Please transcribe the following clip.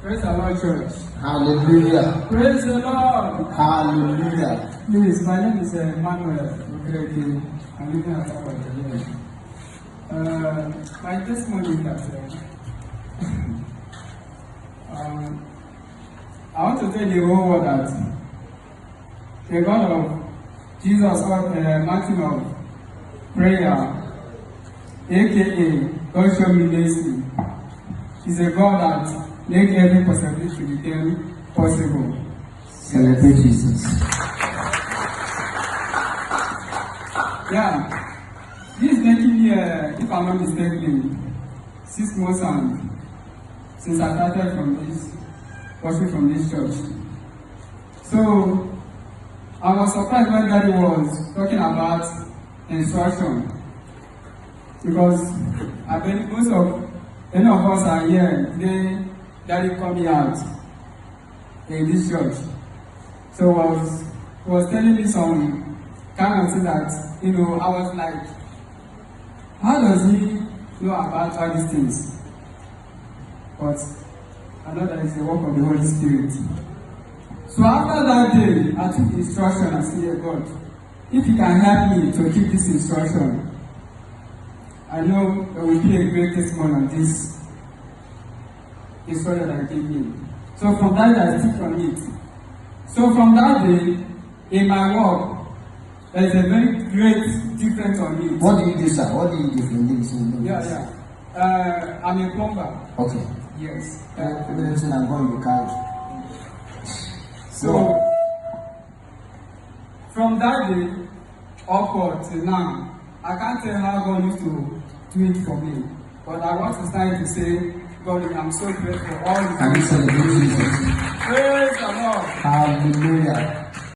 Praise the Lord, church. Hallelujah. Praise the Lord. Hallelujah. Please, my name is Emmanuel Okereke. I'm living at Abuja. My testimony is that I want to tell the whole world that the God of Jesus, mountain of prayer, aka God show me mercy, is a God that makes every possibility to become possible. Celebrate Jesus. Yeah, this is making me, if I'm not mistaken, 6 months and since I started from this, worship from this church. So I was surprised when Daddy was talking about instruction, because I believe most of any of us are here today. Daddy coming out in this church, so was telling me some kind of thing that I was like, how does he know about all these things? But I know that it's the work of the Holy Spirit. So after that day, I took the instruction and said, God, if you can help me to keep this instruction, I know there will be a great testimony on this instruction that I gave me. So from that day, I stick on it. So from that day, in my work, there is a very great difference on it. What do you do, sir? What do you do from this? Yeah. I'm a plumber. Okay. Yes. I'm going to car. So, from that day upward till now, I can't tell how God used to do it for me. But I want to start to say, God, I'm so grateful for all the Can you celebrate Jesus? Praise the Lord. Hallelujah.